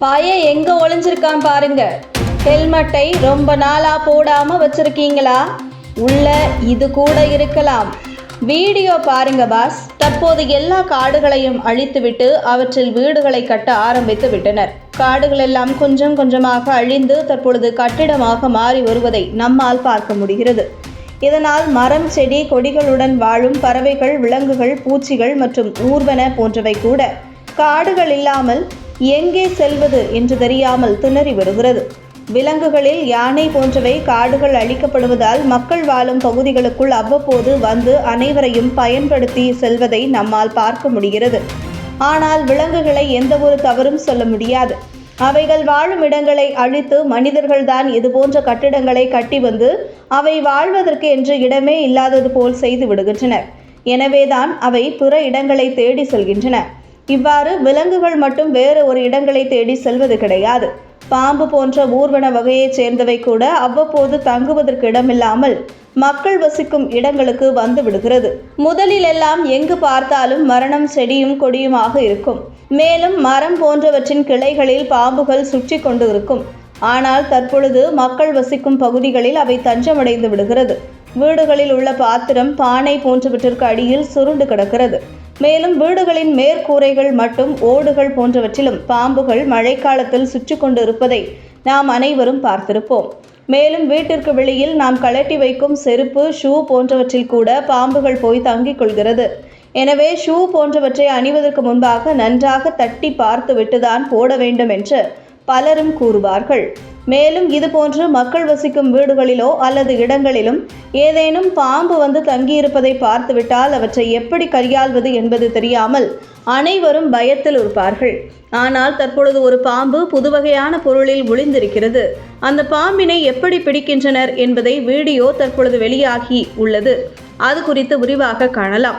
பையன் எங்க ஒளிஞ்சிருக்கான் பாருங்க. ஹெல்மெட்டை ரொம்ப நாளா போடாம வச்சிருக்கீங்களா? உள்ள இது கூட இருக்கலாம். வீடியோ பாருங்க பாஸ். தற்போது எல்லா காடுகளையும் அழித்துவிட்டு அவற்றில் வீடுகளை கட்ட ஆரம்பித்து விட்டனர். காடுகள் எல்லாம் கொஞ்சம் கொஞ்சமாக அழிந்து தற்பொழுது கட்டிடமாக மாறி வருவதை நம்மால் பார்க்க முடிகிறது. இதனால் மரம், செடி, கொடிகளுடன் வாழும் பறவைகள், விலங்குகள், பூச்சிகள் மற்றும் ஊர்வன போன்றவை கூட காடுகள் இல்லாமல் எங்கே செல்வது என்று தெரியாமல் திணறி வருகிறது. விலங்குகளில் யானை போன்றவை காடுகள் அழிக்கப்படுவதால் மக்கள் வாழும் பகுதிகளுக்குள் அவ்வப்போது வந்து அனைவரையும் பயன்படுத்தி செல்வதை நம்மால் பார்க்க முடிகிறது. ஆனால் விலங்குகளை எந்த ஒரு தவறும் சொல்ல முடியாது. அவைகள் வாழும் இடங்களை அழித்து மனிதர்கள்தான் இதுபோன்ற கட்டிடங்களை கட்டி வந்து அவை வாழ்வதற்கு என்று இடமே இல்லாதது போல் செய்து விடுகின்றனர். எனவேதான் அவை பிற இடங்களை தேடி செல்கின்றன. இவ்வாறு விலங்குகள் மட்டும் வேறு ஒரு இடங்களை தேடி செல்வது கிடையாது. பாம்பு போன்ற ஊர்வன வகையைச் சேர்ந்தவை கூட அவ்வப்போது தங்குவதற்கு இடமில்லாமல் மக்கள் வசிக்கும் இடங்களுக்கு வந்து விடுகிறது. முதலில் எல்லாம் எங்கு பார்த்தாலும் மரணம், செடியும் கொடியுமாக இருக்கும். மேலும் மரம் போன்றவற்றின் கிளைகளில் பாம்புகள் சுற்றி கொண்டு இருக்கும். ஆனால் தற்பொழுது மக்கள் வசிக்கும் பகுதிகளில் அவை தஞ்சமடைந்து விடுகிறது. வீடுகளில் உள்ள பாத்திரம், பானை போன்றவற்றிற்கு அடியில் சுருண்டு கிடக்கிறது. மேலும் வீடுகளின் மேற்கூரைகள் மற்றும் ஓடுகள் போன்றவற்றிலும் பாம்புகள் மழைக்காலத்தில் சுற்றி கொண்டு இருப்பதை நாம் அனைவரும் பார்த்திருப்போம். மேலும் வீட்டிற்கு வெளியில் நாம் கழட்டி வைக்கும் செருப்பு, ஷூ போன்றவற்றில் கூட பாம்புகள் போய் தங்கிக் கொள்கிறது. எனவே ஷூ போன்றவற்றை அணிவதற்கு முன்பாக நன்றாக தட்டி பார்த்து விட்டுதான் போட வேண்டும் என்று பலரும் கூறுவார்கள். மேலும் இதுபோன்று மக்கள் வசிக்கும் வீடுகளிலோ அல்லது இடங்களிலும் ஏதேனும் பாம்பு வந்து தங்கியிருப்பதை பார்த்துவிட்டால் அவற்றை எப்படி கையாள்வது என்பது தெரியாமல் அனைவரும் பயத்தில் இருப்பார்கள். ஆனால் தற்பொழுது ஒரு பாம்பு புதுவகையான பொருளில் ஒளிந்திருக்கிறது. அந்த பாம்பினை எப்படி பிடிக்கின்றனர் என்பதை வீடியோ தற்பொழுது வெளியாகி உள்ளது. அது குறித்து விரிவாக காணலாம்.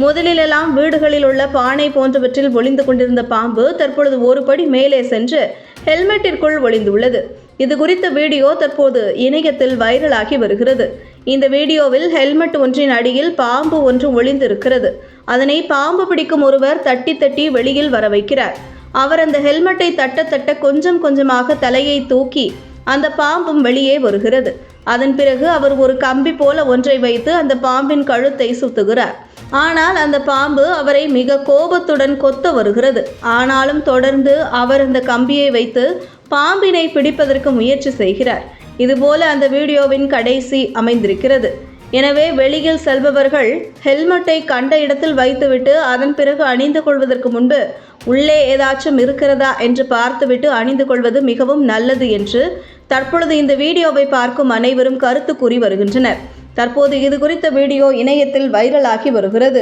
முதலிலெல்லாம் வீடுகளில் உள்ள பானை போன்றவற்றில் ஒளிந்து கொண்டிருந்த பாம்பு தற்பொழுது ஒரு படி மேலே சென்று ஹெல்மெட்டிற்குள் ஒளிந்துள்ளது. இது குறித்த வீடியோ தற்போது இணையத்தில் வைரலாகி வருகிறது. இந்த வீடியோவில் ஹெல்மெட் ஒன்றின் அடியில் பாம்பு ஒன்று ஒளிந்து இருக்கிறது. அதனை பாம்பு பிடிக்கும் ஒருவர் தட்டி தட்டி வெளியில் வர வைக்கிறார். அவர் அந்த ஹெல்மெட்டை தட்ட தட்ட கொஞ்சம் கொஞ்சமாக தலையை தூக்கி அந்த பாம்பும் வெளியே வருகிறது. அதன் பிறகு அவர் ஒரு கம்பி போல ஒன்றை வைத்து அந்த பாம்பின் கழுத்தை சுத்துகிறார். ஆனால் அந்த பாம்பு அவரை மிக கோபத்துடன் கொத்த வருகிறது. ஆனாலும் தொடர்ந்து அவர் அந்த கம்பியை வைத்து பாம்பினை பிடிப்பதற்கு முயற்சி செய்கிறார். இதுபோல அந்த வீடியோவின் கடைசி அமைந்திருக்கிறது. எனவே வெளியில் செல்பவர்கள் ஹெல்மெட்டை கண்ட இடத்தில் வைத்துவிட்டு அதன் பிறகு அணிந்து கொள்வதற்கு முன்பு உள்ளே ஏதாச்சும் இருக்கிறதா என்று பார்த்துவிட்டு அணிந்து கொள்வது மிகவும் நல்லது என்று தற்பொழுது இந்த வீடியோவை பார்க்கும் அனைவரும் கருத்து கூறி வருகின்றனர். தற்போது இது குறித்த வீடியோ இணையத்தில் வைரலாகி வருகிறது.